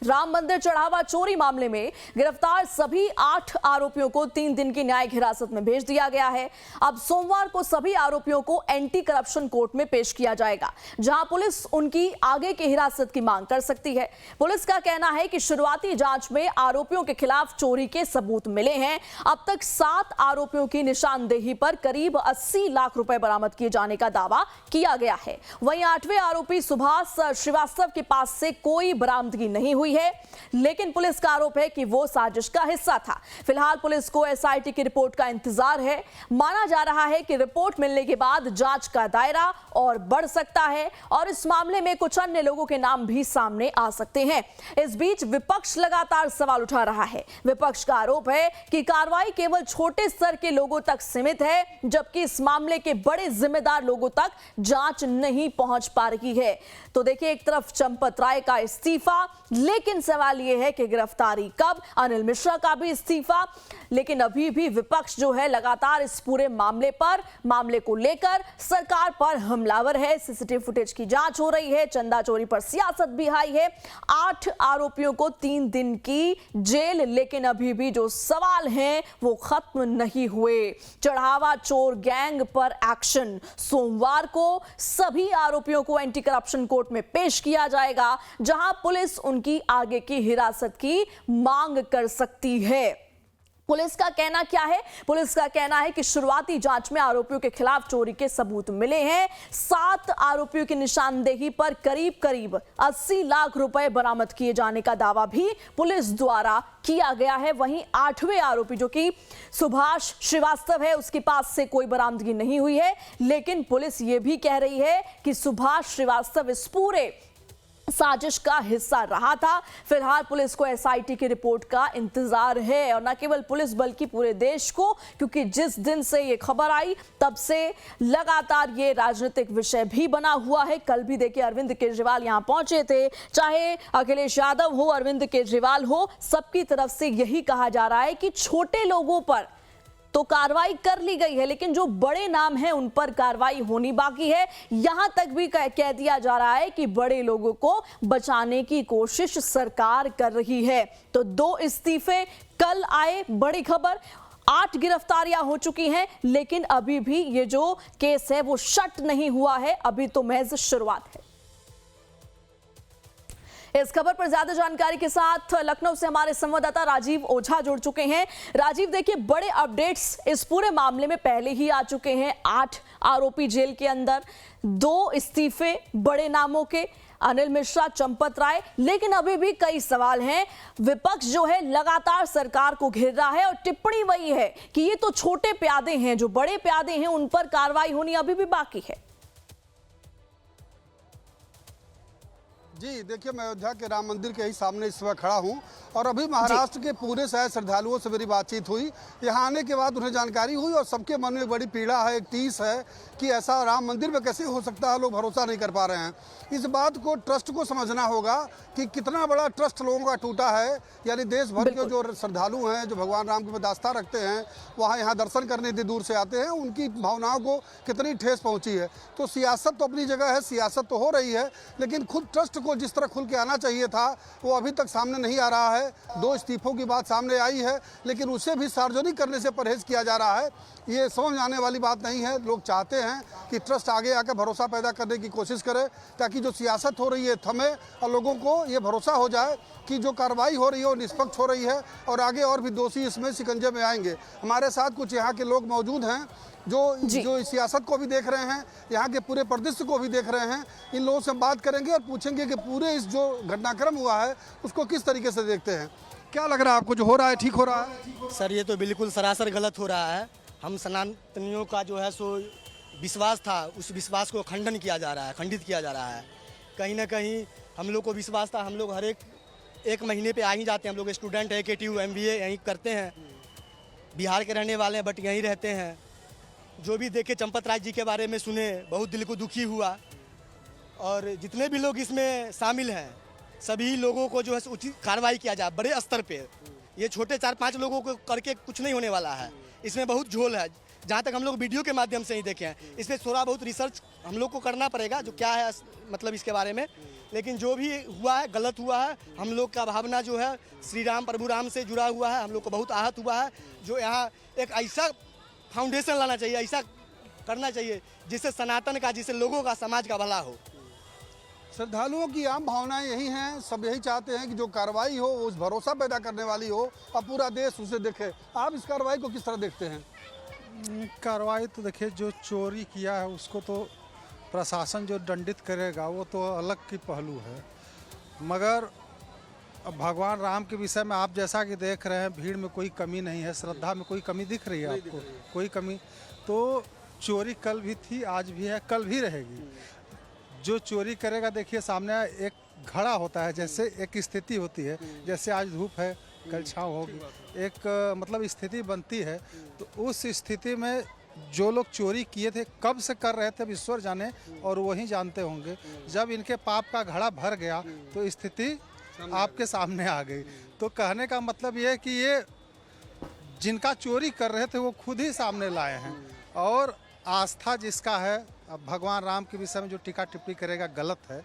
राम मंदिर चढ़ावा चोरी मामले में गिरफ्तार सभी 8 आरोपियों को 3 दिन की न्यायिक हिरासत में भेज दिया गया है। अब सोमवार को सभी आरोपियों को एंटी करप्शन कोर्ट में पेश किया जाएगा, जहां पुलिस उनकी आगे की हिरासत की मांग कर सकती है। पुलिस का कहना है कि शुरुआती जांच में आरोपियों के खिलाफ चोरी के सबूत मिले हैं। अब तक 7 आरोपियों की निशानदेही पर करीब 80 लाख रुपए बरामद किए जाने का दावा किया गया है। वहीं 8वें आरोपी सुभाष श्रीवास्तव के पास से कोई बरामदगी नहीं हुई है, लेकिन पुलिस का आरोप है कि वो साजिश का हिस्सा था। फिलहाल पुलिस को एसआईटी की रिपोर्ट का इंतजार है। माना जा रहा है कि रिपोर्ट मिलने के बाद जांच का दायरा और बढ़ सकता है और इस मामले में कुछ अन्य लोगों के नाम भी सामने आ सकते हैं। इस बीच विपक्ष लगातार सवाल उठा रहा है। विपक्ष का आरोप है कि कार्रवाई केवल छोटे स्तर के लोगों तक सीमित है, जबकि इस मामले के बड़े जिम्मेदार लोगों तक जांच नहीं पहुंच पा रही है। तो देखिए, एक तरफ चंपत राय का इस्तीफा, लेकिन सवाल यह है कि गिरफ्तारी कब। अनिल मिश्रा का भी इस्तीफा, लेकिन अभी भी विपक्ष जो है लगातार इस पूरे मामले को लेकर सरकार पर हमलावर है। सीसीटीवी फुटेज की जांच हो रही है, चंदा चोरी पर सियासत भी हाई है। 8 आरोपियों को 3 दिन की जेल, लेकिन अभी भी जो सवाल हैं वो खत्म नहीं हुए। चढ़ावा चोर गैंग पर एक्शन। सोमवार को सभी आरोपियों को एंटी करप्शन कोर्ट में पेश किया जाएगा, जहां पुलिस उनकी आगे की हिरासत की मांग कर सकती है। पुलिस का कहना क्या है? पुलिस का कहना है कि शुरुआती जांच में आरोपियों के खिलाफ चोरी के सबूत मिले हैं। 7 आरोपियों की निशानदेही पर करीब 80 लाख रुपए बरामद किए जाने का दावा भी पुलिस द्वारा किया गया है। वहीं 8वें आरोपी जो कि सुभाष श्रीवास्तव है, उसके पास से कोई बरामदगी नहीं हुई है, लेकिन पुलिस ये भी कह रही है कि सुभाष श्रीवास्तव इस पूरे साजिश का हिस्सा रहा था। फिलहाल पुलिस को एसआईटी की रिपोर्ट का इंतजार है, और न केवल पुलिस बल्कि पूरे देश को, क्योंकि जिस दिन से ये खबर आई तब से लगातार ये राजनीतिक विषय भी बना हुआ है। कल भी देखिए अरविंद केजरीवाल यहां पहुंचे थे। चाहे अखिलेश यादव हो, अरविंद केजरीवाल हो, सबकी तरफ से यही कहा जा रहा है कि छोटे लोगों पर तो कार्रवाई कर ली गई है, लेकिन जो बड़े नाम हैं उन पर कार्रवाई होनी बाकी है। यहां तक भी कह दिया जा रहा है कि बड़े लोगों को बचाने की कोशिश सरकार कर रही है। तो 2 इस्तीफे कल आए, बड़ी खबर। 8 गिरफ्तारियां हो चुकी हैं, लेकिन अभी भी ये जो केस है वो शट नहीं हुआ है, अभी तो महज शुरुआत है। इस खबर पर ज्यादा जानकारी के साथ लखनऊ से हमारे संवाददाता राजीव ओझा जुड़ चुके हैं। राजीव, देखिए, बड़े अपडेट्स इस पूरे मामले में पहले ही आ चुके हैं। 8 आरोपी जेल के अंदर, 2 इस्तीफे बड़े नामों के, अनिल मिश्रा, चंपत राय, लेकिन अभी भी कई सवाल हैं। विपक्ष जो है लगातार सरकार को घेर रहा है और टिप्पणी वही है कि ये तो छोटे प्यादे हैं, जो बड़े प्यादे हैं उन पर कार्रवाई होनी अभी भी बाकी है। जी देखिए, मैं अयोध्या के राम मंदिर के ही सामने इस वक्त खड़ा हूं और अभी महाराष्ट्र के पूरे शहर श्रद्धालुओं से मेरी बातचीत हुई। यहां आने के बाद उन्हें जानकारी हुई और सबके मन में बड़ी पीड़ा है, एक टीस है कि ऐसा राम मंदिर में कैसे हो सकता है, लोग भरोसा नहीं कर पा रहे हैं। इस बात को ट्रस्ट को समझना होगा कि कितना बड़ा ट्रस्ट लोगों का टूटा है। यानी देश भर के जो श्रद्धालु हैं, जो भगवान राम की प्रति आस्था रखते हैं, वहाँ यहाँ दर्शन करने इतनी दूर से आते हैं, उनकी भावनाओं को कितनी ठेस पहुँची है। तो सियासत तो अपनी जगह है, सियासत तो हो रही है, लेकिन खुद ट्रस्ट को जिस तरह खुल के आना चाहिए था वो अभी तक सामने नहीं आ रहा है। 2 इस्तीफों की बात सामने आई है, लेकिन उसे भी सार्वजनिक करने से परहेज किया जा रहा है। ये समझ आने वाली बात नहीं है। लोग चाहते हैं कि ट्रस्ट आगे आकर भरोसा पैदा करने की कोशिश करे, ताकि जो सियासत हो रही है थमे और लोगों को ये भरोसा हो जाए कि जो कार्रवाई हो रही है वो निष्पक्ष हो रही है और आगे और भी दोषी इसमें शिकंजे में आएंगे। हमारे साथ कुछ यहाँ के लोग मौजूद हैं जो इस सियासत को भी देख रहे हैं, यहाँ के पूरे परिदृश्य को भी देख रहे हैं। इन लोगों से बात करेंगे और पूछेंगे कि पूरे इस जो घटनाक्रम हुआ है उसको किस तरीके से देखते हैं। क्या लग रहा है आपको, जो हो रहा है ठीक हो रहा है? सर, ये तो बिल्कुल सरासर गलत हो रहा है। हम सनातनियों का जो है सो विश्वास था, उस विश्वास को खंडित किया जा रहा है। कहीं ना कहीं हम लोग को विश्वास था, हम लोग हर एक महीने पे आ ही जाते हैं। हम लोग स्टूडेंट है, KTU MBA यहीं करते हैं, बिहार के रहने वाले हैं, बट यहीं रहते हैं। जो भी देखे चंपत राय जी के बारे में सुने, बहुत दिल को दुखी हुआ। और जितने भी लोग इसमें शामिल हैं, सभी लोगों को जो है उचित कार्रवाई किया जाए बड़े स्तर पे। ये छोटे 4-5 लोगों को करके कुछ नहीं होने वाला है, इसमें बहुत झोल है। जहाँ तक हम लोग वीडियो के माध्यम से ही देखे हैं, इसमें थोड़ा बहुत रिसर्च हम लोग को करना पड़ेगा, जो क्या है मतलब इसके बारे में। लेकिन जो भी हुआ है गलत हुआ है। हम लोग का भावना जो है श्री राम प्रभु राम से जुड़ा हुआ है। हम लोग को बहुत आहत हुआ है। जो यहाँ एक ऐसा फाउंडेशन लाना चाहिए, ऐसा करना चाहिए जिससे सनातन का, जिससे लोगों का, समाज का भला हो। श्रद्धालुओं की आम भावनाएं यही हैं, सब यही चाहते हैं कि जो कार्रवाई हो वो उस भरोसा पैदा करने वाली हो और पूरा देश उसे देखे। आप इस कार्रवाई को किस तरह देखते हैं? कार्रवाई तो देखिए, जो चोरी किया है उसको तो प्रशासन जो दंडित करेगा वो तो अलग की पहलू है, मगर अब भगवान राम के विषय में आप जैसा कि देख रहे हैं, भीड़ में कोई कमी नहीं है, श्रद्धा में कोई कमी दिख रही है आपको? कोई कमी? तो चोरी कल भी थी, आज भी है, कल भी रहेगी। जो चोरी करेगा, देखिए सामने एक घड़ा होता है, जैसे एक स्थिति होती है, जैसे आज धूप है कल छाँव होगी, एक मतलब स्थिति बनती है। तो उस स्थिति में जो लोग चोरी किए थे, कब से कर रहे थे, ईश्वर जाने और वही जानते होंगे। जब इनके पाप का घड़ा भर गया तो स्थिति आपके सामने आ गई। तो कहने का मतलब ये है कि ये जिनका चोरी कर रहे थे वो खुद ही सामने लाए हैं। और आस्था जिसका है, अब भगवान राम के विषय में जो टीका टिप्पणी करेगा गलत है।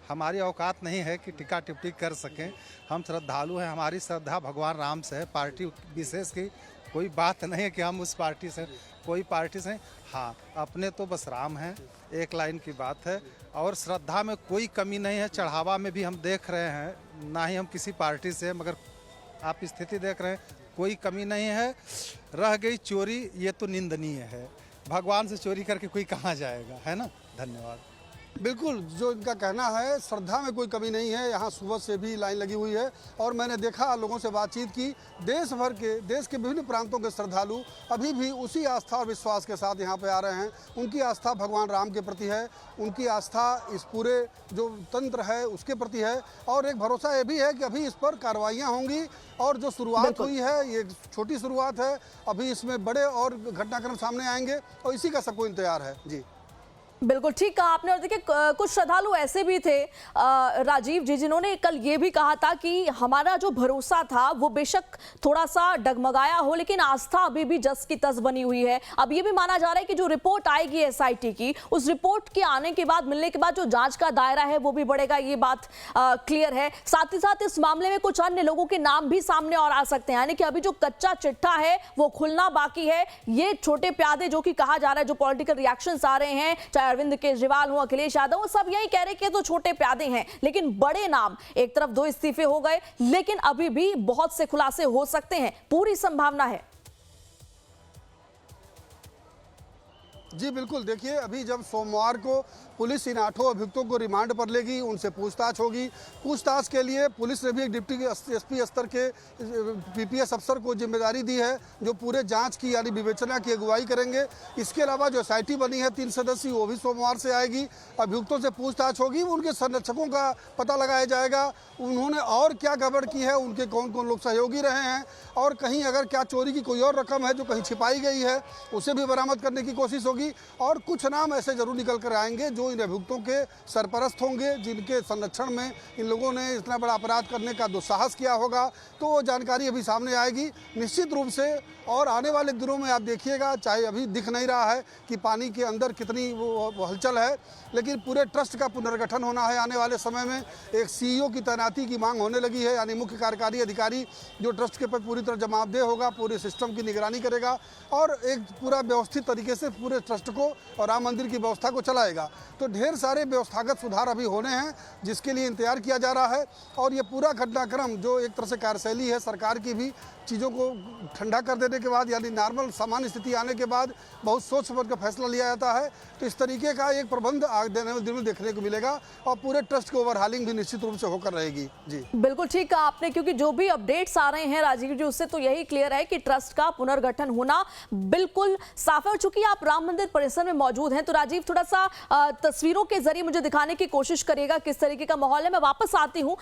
हमारी औकात नहीं है कि टीका टिप्पणी कर सकें। हम श्रद्धालु हैं, हमारी श्रद्धा भगवान राम से है। पार्टी विशेष की कोई बात नहीं है कि हम उस पार्टी से, कोई पार्टी से। हाँ, अपने तो बस राम हैं, एक लाइन की बात है। और श्रद्धा में कोई कमी नहीं है। चढ़ावा में भी हम देख रहे हैं, ना ही हम किसी पार्टी से, मगर आप स्थिति देख रहे हैं, कोई कमी नहीं है। रह गई चोरी, ये तो निंदनीय है। भगवान से चोरी करके कोई कहाँ जाएगा, है ना? धन्यवाद। बिल्कुल, जो इनका कहना है, श्रद्धा में कोई कमी नहीं है। यहाँ सुबह से भी लाइन लगी हुई है और मैंने देखा, लोगों से बातचीत की, देश के विभिन्न प्रांतों के श्रद्धालु अभी भी उसी आस्था और विश्वास के साथ यहाँ पे आ रहे हैं। उनकी आस्था भगवान राम के प्रति है, उनकी आस्था इस पूरे जो तंत्र है उसके प्रति है। और एक भरोसा ये भी है कि अभी इस पर कार्रवाइयाँ होंगी और जो शुरुआत हुई है ये छोटी शुरुआत है। अभी इसमें बड़े और घटनाक्रम सामने आएंगे और इसी का सबको इंतजार है। जी बिल्कुल ठीक कहा आपने। और देखिए कुछ श्रद्धालु ऐसे भी थे राजीव जी, जिन्होंने कल ये भी कहा था कि हमारा जो भरोसा था वो बेशक थोड़ा सा डगमगाया हो, लेकिन आस्था अभी भी जस की तस बनी हुई है। अब ये भी माना जा रहा है कि जो रिपोर्ट आएगी एसआईटी की, उस रिपोर्ट के आने के बाद, मिलने के बाद जो जांच का दायरा है वो भी बढ़ेगा, ये बात क्लियर है। साथ ही साथ इस मामले में कुछ अन्य लोगों के नाम भी सामने और आ सकते हैं, यानी कि अभी जो कच्चा चिट्ठा है वो खुलना बाकी है। ये छोटे प्यादे जो कि कहा जा रहा है, जो पॉलिटिकल रिएक्शंस आ रहे हैं, चाहे अरविंद केजरीवाल हो, अखिलेश यादव हो, सब यही कह रहे कि तो छोटे प्यादे हैं। लेकिन बड़े नाम, एक तरफ 2 इस्तीफे हो गए, लेकिन अभी भी बहुत से खुलासे हो सकते हैं, पूरी संभावना है। जी बिल्कुल, देखिए अभी जब सोमवार को पुलिस इन 8 अभियुक्तों को रिमांड पर लेगी, उनसे पूछताछ होगी। पूछताछ के लिए पुलिस ने भी एक डिप्टी एसपी स्तर के पीपीएस अफसर को जिम्मेदारी दी है, जो पूरे जांच की यानी विवेचना की अगुवाई करेंगे। इसके अलावा जो एसआईटी बनी है 3 सदस्यीय, वो भी सोमवार से आएगी। अभियुक्तों से पूछताछ होगी, उनके संरक्षकों का पता लगाया जाएगा, उन्होंने और क्या गड़बड़ की है, उनके कौन कौन लोग सहयोगी रहे हैं, और कहीं अगर क्या चोरी की कोई और रकम है जो कहीं छिपाई गई है उसे भी बरामद करने की कोशिश होगी। और कुछ नाम ऐसे जरूर निकल कर आएंगे जो इन अभियुक्तों के सरपरस्त होंगे, जिनके संरक्षण में इन लोगों ने इतना बड़ा अपराध करने का दुस्साहस किया होगा। तो वो जानकारी अभी सामने आएगी निश्चित रूप से। और आने वाले दिनों में आप देखिएगा, चाहे अभी दिख नहीं रहा है कि पानी के अंदर कितनी वो हलचल है, लेकिन पूरे ट्रस्ट का पुनर्गठन होना है आने वाले समय में। एक सीईओ की तैनाती की मांग होने लगी है, यानी मुख्य कार्यकारी अधिकारी जो ट्रस्ट के प्रति पूरी तरह जवाबदेह होगा, पूरे सिस्टम की निगरानी करेगा और एक पूरा व्यवस्थित तरीके से पूरे ट्रस्ट को और राम मंदिर की व्यवस्था को चलाएगा। तो ढेर सारे व्यवस्थागत सुधार अभी होने हैं, जिसके लिए इंतजार किया जा रहा है। और ये पूरा घटनाक्रम जो एक तरह से कार्यशैली है सरकार की भी, चीज़ों को ठंडा कर देने के बाद, यानी नॉर्मल सामान्य स्थिति आने के बाद बहुत सोच समझ कर फैसला लिया जाता है। तो इस तरीके का एक प्रबंध आगे देने वाले दिन में देखने को मिलेगा और पूरे ट्रस्ट की ओवरहालिंग भी निश्चित रूप से होकर रहेगी। जी बिल्कुल ठीक कहा आपने, क्योंकि जो भी अपडेट्स आ रहे हैं राजीव जी, उससे तो यही क्लियर है कि ट्रस्ट का पुनर्गठन होना बिल्कुल साफ है। और चूंकि आप राम मंदिर परिसर में मौजूद हैं, तो राजीव थोड़ा सा तस्वीरों के जरिए मुझे दिखाने की कोशिश करिएगा किस तरीके का माहौल है। मैं वापस आती हूँ,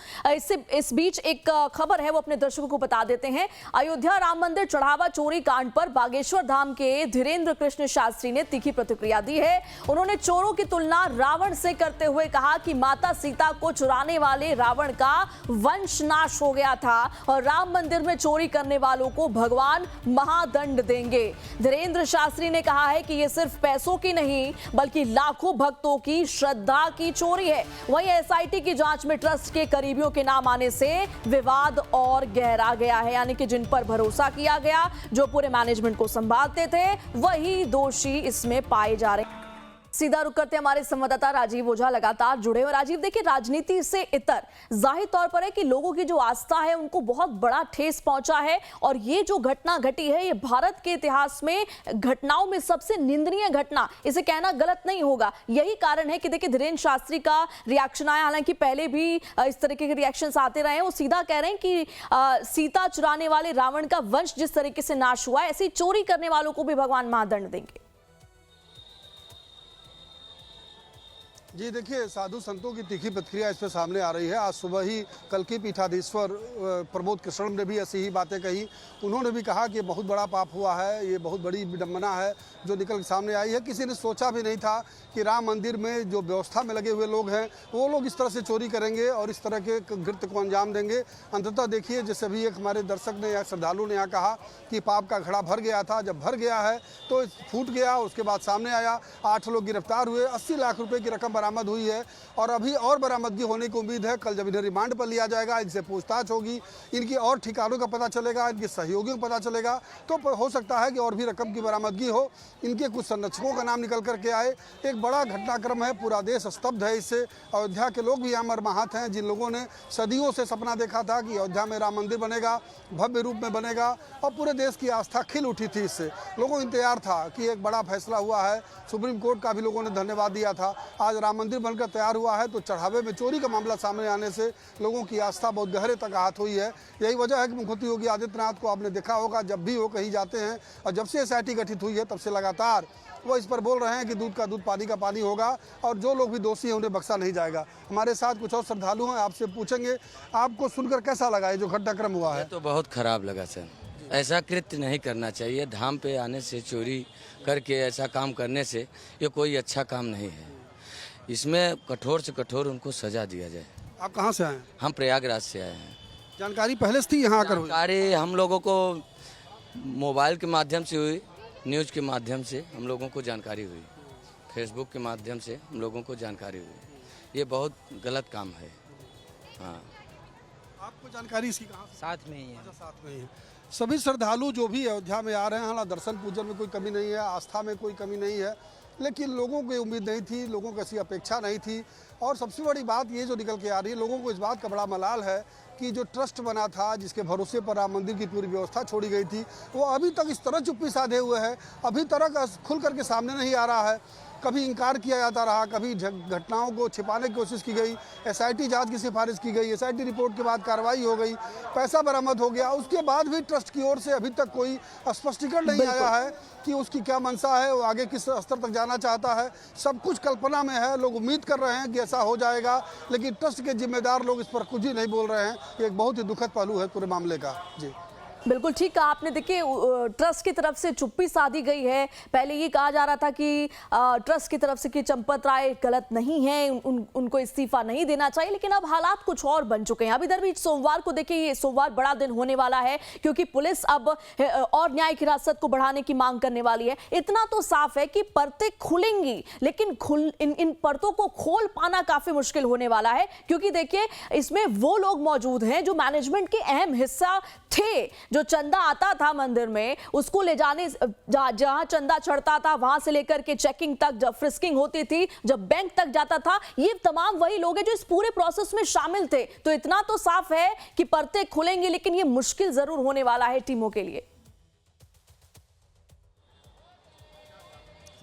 इस बीच एक खबर है वो अपने दर्शकों को बता देते हैं। अयोध्या राम मंदिर चढ़ावा चोरी कांड पर बागेश्वर धाम के धीरेन्द्र कृष्ण शास्त्री ने तीखी प्रतिक्रिया दी है। उन्होंने चोरों की तुलना रावण से करते हुए कहा कि माता सीता को चुराने वाले रावण का वंश नाश हो गया था और राम मंदिर में चोरी करने वालों को भगवान महादंड देंगे। धीरेन्द्र शास्त्री ने कहा है कि ये सिर्फ सिर्फ पैसों की नहीं बल्कि लाखों भक्तों की श्रद्धा की चोरी है। वहीं एसआईटी की जांच में ट्रस्ट के करीबियों के नाम आने से विवाद और गहरा गया है, यानी कि जिन पर भरोसा किया गया, जो पूरे मैनेजमेंट को संभालते थे, वही दोषी इसमें पाए जा रहे हैं। सीधा रुक करते हमारे संवाददाता राजीव ओझा लगातार जुड़े और राजीव, देखिए राजनीति से इतर जाहिर तौर पर है कि लोगों की जो आस्था है उनको बहुत बड़ा ठेस पहुंचा है और ये जो घटना घटी है ये भारत के इतिहास में घटनाओं में सबसे निंदनीय घटना, इसे कहना गलत नहीं होगा। यही कारण है कि देखिए धीरेन्द्र शास्त्री का रिएक्शन आया, हालांकि पहले भी इस तरीके के रिएक्शन आते रहे हैं। वो सीधा कह रहे हैं कि सीता चुराने वाले रावण का वंश जिस तरीके से नाश हुआ, ऐसी चोरी करने वालों को भी भगवान महादंड देंगे। जी देखिए, साधु संतों की तीखी प्रतिक्रिया इस पर सामने आ रही है। आज सुबह ही कल्की पीठाधीश्वर प्रमोद कृष्ण ने भी ऐसी ही बातें कही। उन्होंने भी कहा कि बहुत बड़ा पाप हुआ है, ये बहुत बड़ी विडंबना है जो निकल के सामने आई है। किसी ने सोचा भी नहीं था कि राम मंदिर में जो व्यवस्था में लगे हुए लोग हैं वो लोग इस तरह से चोरी करेंगे और इस तरह के कृत्य को अंजाम देंगे। अंततः देखिए, जैसे भी एक हमारे दर्शक ने या श्रद्धालु ने यहाँ कहा कि पाप का घड़ा भर गया था, जब भर गया है तो फूट गया। उसके बाद सामने आया, 8 लोग गिरफ्तार हुए, 80 लाख रुपए की रकम बरामद हुई है और अभी और बरामदगी होने की उम्मीद है। कल जब इन्हें रिमांड पर लिया जाएगा, इनसे पूछताछ होगी, इनकी और ठिकानों का पता चलेगा, इनके सहयोगियों का पता चलेगा, तो हो सकता है कि और भी रकम की बरामदगी हो। इनके कुछ संरक्षकों का नाम निकल करके आए। एक बड़ा घटनाक्रम है, पूरा देश स्तब्ध है इससे। अयोध्या के लोग भी यहाँ मर्माहत हैं, जिन लोगों ने सदियों से सपना देखा था कि अयोध्या में राम मंदिर बनेगा, भव्य रूप में बनेगा और पूरे देश की आस्था खिल उठी थी इससे। लोगों को इंतजार था कि एक बड़ा फैसला हुआ है। सुप्रीम कोर्ट का भी लोगों ने धन्यवाद दिया था। आज राम मंदिर बनकर तैयार हुआ है तो चढ़ावे में चोरी का मामला सामने आने से लोगों की आस्था बहुत गहरे तक आहत हुई है। यही वजह है कि मुख्यमंत्री योगी आदित्यनाथ को आपने देखा होगा, जब भी वो कहीं जाते हैं और जब से एसआईटी गठित हुई है तब से लगातार वो इस पर बोल रहे हैं कि दूध का दूध पानी का पानी होगा और जो लोग भी दोषी हैं उन्हें बख्शा नहीं जाएगा। हमारे साथ कुछ और श्रद्धालु हैं, आपसे पूछेंगे आपको सुनकर कैसा लगा ये जो घटनाक्रम हुआ है? तो बहुत खराब लगा सर, ऐसा कृत्य नहीं करना चाहिए। धाम पे आने से चोरी करके ऐसा काम करने से ये कोई अच्छा काम नहीं है। इसमें कठोर से कठोर उनको सजा दिया जाए। आप कहाँ से आए? हम प्रयागराज से आए हैं। जानकारी पहले से थी यहाँ आकर हुई? जानकारी हम लोगों को मोबाइल के माध्यम से हुई, न्यूज़ के माध्यम से हम लोगों को जानकारी हुई, फेसबुक के माध्यम से हम लोगों को जानकारी हुई। ये बहुत गलत काम है। हाँ, आपको जानकारी इसकी कहाँ से? साथ में ही है। अच्छा, साथ में ही है। सभी श्रद्धालु जो भी अयोध्या में आ रहे हैं, हाँ दर्शन पूजन में कोई कमी नहीं है, आस्था में कोई कमी नहीं है, लेकिन लोगों को उम्मीद नहीं थी, लोगों को ऐसी अपेक्षा नहीं थी। और सबसे बड़ी बात ये जो निकल के आ रही है, लोगों को इस बात का बड़ा मलाल है कि जो ट्रस्ट बना था, जिसके भरोसे पर राम मंदिर की पूरी व्यवस्था छोड़ी गई थी, वो अभी तक इस तरह चुप्पी साधे हुए है, अभी तक खुल करके सामने नहीं आ रहा है। कभी इनकार किया जाता रहा, कभी घटनाओं को छिपाने की कोशिश की गई, एसआईटी जांच की सिफारिश की गई, एसआईटी रिपोर्ट के बाद कार्रवाई हो गई, पैसा बरामद हो गया। उसके बाद भी ट्रस्ट की ओर से अभी तक कोई स्पष्टीकरण नहीं आया है कि उसकी क्या मंशा है, वो आगे किस स्तर तक जाना चाहता है। सब कुछ कल्पना में है, लोग उम्मीद कर रहे हैं कि ऐसा हो जाएगा, लेकिन ट्रस्ट के जिम्मेदार लोग इस पर कुछ ही नहीं बोल रहे हैं। ये एक बहुत ही दुखद पहलू है पूरे मामले का। जी बिल्कुल ठीक कहा आपने। देखिए ट्रस्ट की तरफ से चुप्पी साधी गई है। पहले ये कहा जा रहा था कि ट्रस्ट की तरफ से कि चंपत राय गलत नहीं है, उनको इस्तीफा नहीं देना चाहिए, लेकिन अब हालात कुछ और बन चुके हैं। अब इधर भी सोमवार को देखिए, ये सोमवार बड़ा दिन होने वाला है क्योंकि पुलिस अब और न्यायिक हिरासत को बढ़ाने की मांग करने वाली है। इतना तो साफ है कि परतें खुलेंगी, लेकिन इन परतों को खोल पाना काफी मुश्किल होने वाला है क्योंकि देखिए इसमें वो लोग मौजूद हैं जो मैनेजमेंट के अहम हिस्सा थे। जो चंदा आता था मंदिर में, उसको ले जाने, जहां चंदा चढ़ता था वहां से लेकर के चेकिंग तक, जब फ्रिस्किंग होती थी, जब बैंक तक जाता था, ये तमाम वही लोग हैं जो इस पूरे प्रोसेस में शामिल थे। तो इतना तो साफ है कि परतें खुलेंगी, लेकिन ये मुश्किल जरूर होने वाला है टीमों के लिए।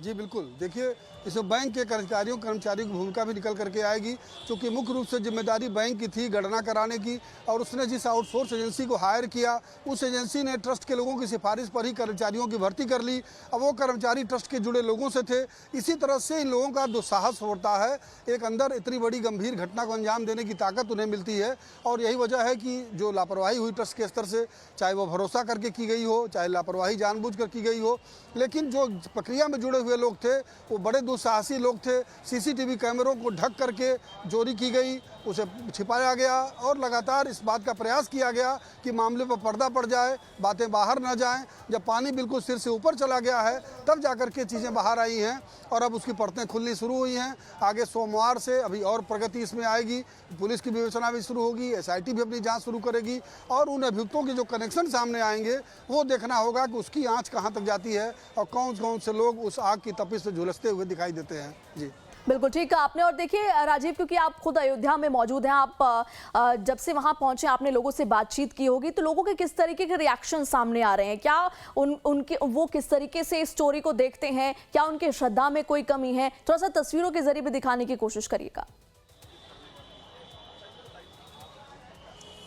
जी बिल्कुल, देखिए इसमें बैंक के कर्मचारियों की भूमिका भी निकल करके आएगी, क्योंकि मुख्य रूप से जिम्मेदारी बैंक की थी गणना कराने की, और उसने जिस आउटसोर्स एजेंसी को हायर किया, उस एजेंसी ने ट्रस्ट के लोगों की सिफारिश पर ही कर्मचारियों की भर्ती कर ली। अब वो कर्मचारी ट्रस्ट के जुड़े लोगों से थे। इसी तरह से इन लोगों का दुस्साहस होता है, एक अंदर इतनी बड़ी गंभीर घटना को अंजाम देने की ताकत उन्हें मिलती है। और यही वजह है कि जो लापरवाही हुई ट्रस्ट के स्तर से, चाहे वो भरोसा करके की गई हो, चाहे लापरवाही जानबूझकर की गई हो, लेकिन जो प्रक्रिया में जुड़े हुए लोग थे वो बड़े दुस्साहसी लोग थे। सीसीटीवी कैमरों को ढक करके चोरी की गई, उसे छिपाया गया और लगातार इस बात का प्रयास किया गया कि मामले पर पर्दा पड़ जाए, बातें बाहर न जाएं। जब पानी बिल्कुल सिर से ऊपर चला गया है तब जाकर के चीज़ें बाहर आई हैं और अब उसकी परतें खुलनी शुरू हुई हैं। आगे सोमवार से अभी और प्रगति इसमें आएगी, पुलिस की विवेचना भी शुरू होगी, SIT भी अपनी जांच शुरू करेगी और उन अभियुक्तों के जो कनेक्शन सामने आएंगे वो देखना होगा कि उसकी आँच कहाँ तक जाती है और कौन कौन से लोग उस आग की तपिश से झुलसते हुए दिखाई देते हैं। जी बिल्कुल ठीक कहा आपने। और देखिए राजीव, क्योंकि आप खुद अयोध्या में मौजूद हैं, आप जब से वहां पहुंचे आपने लोगों से बातचीत की होगी, तो लोगों के किस तरीके के रिएक्शन सामने आ रहे हैं? क्या उनके वो किस तरीके से इस स्टोरी को देखते हैं? क्या उनके श्रद्धा में कोई कमी है? थोड़ा सा तस्वीरों के जरिए भी दिखाने की कोशिश करिएगा।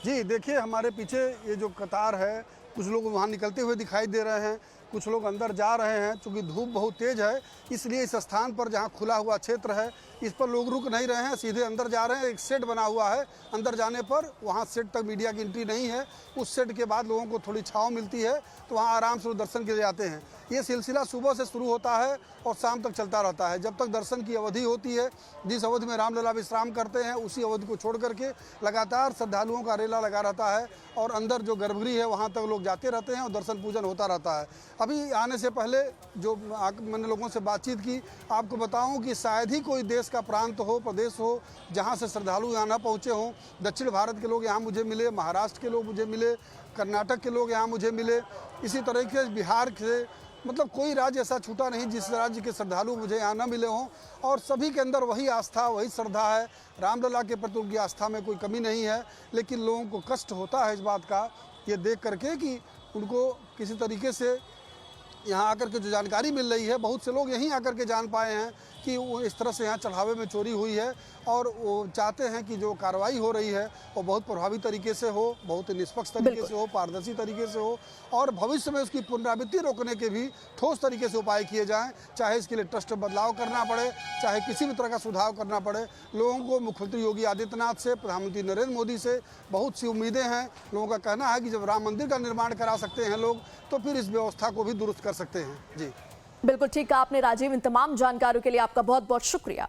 जी देखिए, हमारे पीछे ये जो कतार है, कुछ लोग वहाँ निकलते हुए दिखाई दे रहे हैं, कुछ लोग अंदर जा रहे हैं। चूँकि धूप बहुत तेज़ है इसलिए इस स्थान पर जहाँ खुला हुआ क्षेत्र है इस पर लोग रुक नहीं रहे हैं, सीधे अंदर जा रहे हैं। एक सेट बना हुआ है, अंदर जाने पर वहाँ सेट तक मीडिया की एंट्री नहीं है। उस सेट के बाद लोगों को थोड़ी छाँव मिलती है तो वहाँ आराम से दर्शन के लिए जाते हैं। ये सिलसिला सुबह से शुरू होता है और शाम तक चलता रहता है, जब तक दर्शन की अवधि होती है। जिस अवधि में रामलला विश्राम करते हैं उसी अवधि को छोड़ करके लगातार श्रद्धालुओं का रेला लगा रहता है और अंदर जो गर्भगृह है वहाँ तक लोग जाते रहते हैं और दर्शन पूजन होता रहता है। अभी आने से पहले जो मैंने लोगों से बातचीत की, आपको बताऊं कि शायद ही कोई देश का प्रांत हो, प्रदेश हो जहां से श्रद्धालु यहाँ ना पहुँचे हों। दक्षिण भारत के लोग यहाँ मुझे मिले, महाराष्ट्र के लोग मुझे मिले, कर्नाटक के लोग यहाँ मुझे मिले, इसी तरीके से बिहार से, मतलब कोई राज्य ऐसा छूटा नहीं जिस राज्य के श्रद्धालु मुझे यहाँ न मिले हों। और सभी के अंदर वही आस्था, वही श्रद्धा है। रामलला के प्रति उनकी आस्था में कोई कमी नहीं है, लेकिन लोगों को कष्ट होता है इस बात का, ये देख करके कि उनको किसी तरीके से यहाँ आकर के जो जानकारी मिल रही है, बहुत से लोग यहीं आकर के जान पाए हैं कि वो इस तरह से यहाँ चढ़ावे में चोरी हुई है और वो चाहते हैं कि जो कार्रवाई हो रही है वो बहुत प्रभावी तरीके से हो, बहुत निष्पक्ष तरीके से हो, पारदर्शी तरीके से हो और भविष्य में उसकी पुनरावृत्ति रोकने के भी ठोस तरीके से उपाय किए जाएं। चाहे इसके लिए ट्रस्ट बदलाव करना पड़े, चाहे किसी भी तरह का सुधार करना पड़े। लोगों को मुख्यमंत्री योगी आदित्यनाथ से, प्रधानमंत्री नरेंद्र मोदी से बहुत सी उम्मीदें हैं। लोगों का कहना है कि जब राम मंदिर का निर्माण करा सकते हैं लोग तो फिर इस व्यवस्था को भी दुरुस्त कर सकते हैं। जी बिल्कुल ठीक कहा आपने राजीव। इन तमाम जानकारियों के लिए आपका बहुत बहुत शुक्रिया।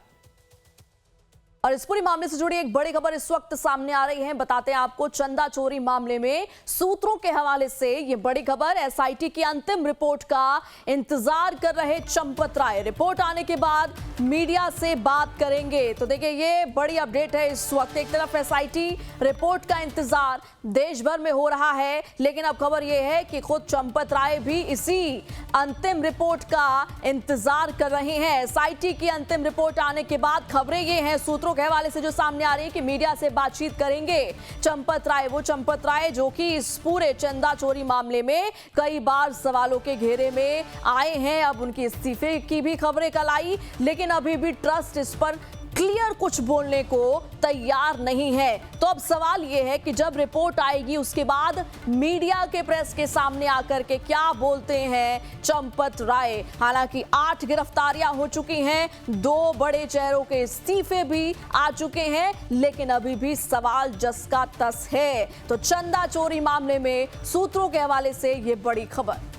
और इस पूरे मामले से जुड़ी एक बड़ी खबर इस वक्त सामने आ रही है, बताते हैं आपको। चंदा चोरी मामले में सूत्रों के हवाले से ये बड़ी खबर, SIT की अंतिम रिपोर्ट का इंतजार कर रहे चंपत राय रिपोर्ट आने के बाद मीडिया से बात करेंगे। तो देखिए ये बड़ी अपडेट है इस वक्त। एक तरफ SIT रिपोर्ट का इंतजार देश भर में हो रहा है, लेकिन अब खबर यह है कि खुद चंपत राय भी इसी अंतिम रिपोर्ट का इंतजार कर रहे हैं। SIT की अंतिम रिपोर्ट आने के बाद खबरें ये हैं सूत्रों के हवाले से जो सामने आ रही है कि मीडिया से बातचीत करेंगे चंपत राय। वो चंपत राय जो कि इस पूरे चंदा चोरी मामले में कई बार सवालों के घेरे में आए हैं। अब उनके इस्तीफे की भी खबरें कल आई, लेकिन अभी भी ट्रस्ट इस पर क्लियर कुछ बोलने को तैयार नहीं है। तो अब सवाल यह है कि जब रिपोर्ट आएगी उसके बाद मीडिया के प्रेस के सामने आकर के क्या बोलते हैं चंपत राय। हालांकि 8 गिरफ्तारियां हो चुकी हैं, 2 बड़े चेहरों के इस्तीफे भी आ चुके हैं, लेकिन अभी भी सवाल जस का तस है। तो चंदा चोरी मामले में सूत्रों के हवाले से ये बड़ी खबर।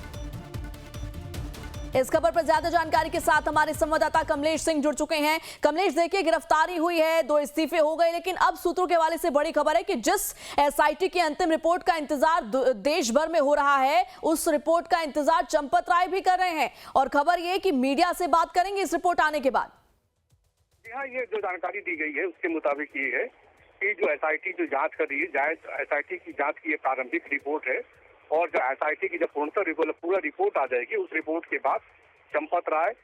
इस खबर पर ज्यादा जानकारी के साथ हमारे संवाददाता कमलेश सिंह जुड़ चुके हैं। कमलेश, देखिए गिरफ्तारी हुई है, 2 इस्तीफे हो गए, लेकिन अब सूत्रों के हवाले से बड़ी खबर है कि जिस SIT की अंतिम रिपोर्ट का इंतजार देश भर में हो रहा है, उस रिपोर्ट का इंतजार चंपत राय भी कर रहे हैं। और खबर यह कि मीडिया से बात करेंगे इस रिपोर्ट आने के बाद। जी हाँ, ये जो जानकारी दी गई है उसके मुताबिक ये है कि जो SIT जो जांच कर रही है, SIT की जांच की प्रारंभिक रिपोर्ट है और जो SIT की जब पूरा रिपोर्ट आ जाएगी, उस रिपोर्ट के बाद चंपत राय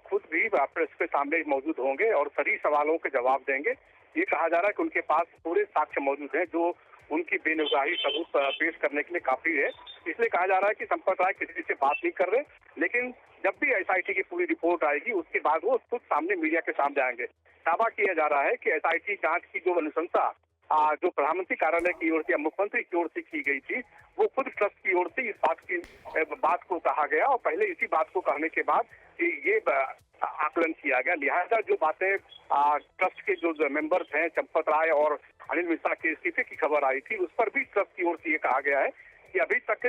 खुद भी प्रेस के सामने मौजूद होंगे और सभी सवालों के जवाब देंगे। ये कहा जा रहा है कि उनके पास पूरे साक्ष्य मौजूद हैं जो उनकी बेगुनाही सबूत पेश करने के लिए काफी है। इसलिए कहा जा रहा है कि चंपत राय किसी से बात नहीं कर रहे, लेकिन जब भी SIT की पूरी रिपोर्ट आएगी उसके बाद वो खुद सामने मीडिया के सामने आएंगे। दावा किया जा रहा है कि SIT जांच की जो अनुशंसा जो प्रधानमंत्री कार्यालय की ओर से या मुख्यमंत्री की ओर से की गई थी, वो खुद ट्रस्ट की ओर से इस बात को कहा गया और पहले इसी बात को कहने के बाद ये आकलन किया गया। लिहाजा जो बातें ट्रस्ट के जो मेंबर्स हैं, चंपत राय और अनिल मिश्रा के इस्तीफे की खबर आई थी, उस पर भी ट्रस्ट की ओर से ये कहा गया है कि अभी तक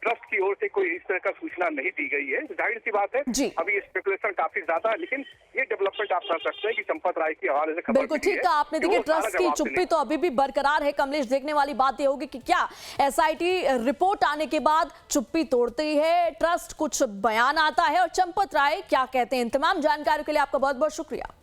ट्रस्ट की ओर से कोई इस तरह का सूचना नहीं दी गई है। जाहिर सी बात है जी। अभी स्पेकुलेशन काफी ज्यादा है, लेकिन ये डेवलपमेंट आप कर सकते हैं कि चंपत राय की हवाले से खबर बिल्कुल मिली ठीक है कहा आपने। कि देखिए वो सारा ट्रस्ट की जवाब चुप्पी देंगे। तो अभी भी बरकरार है कमलेश। देखने वाली बात यह होगी कि क्या एसआईटी रिपोर्ट आने के बाद चुप्पी तोड़ती है, ट्रस्ट कुछ बयान आता है और चंपत राय क्या कहते हैं। इन तमाम जानकारी के लिए आपका बहुत बहुत शुक्रिया।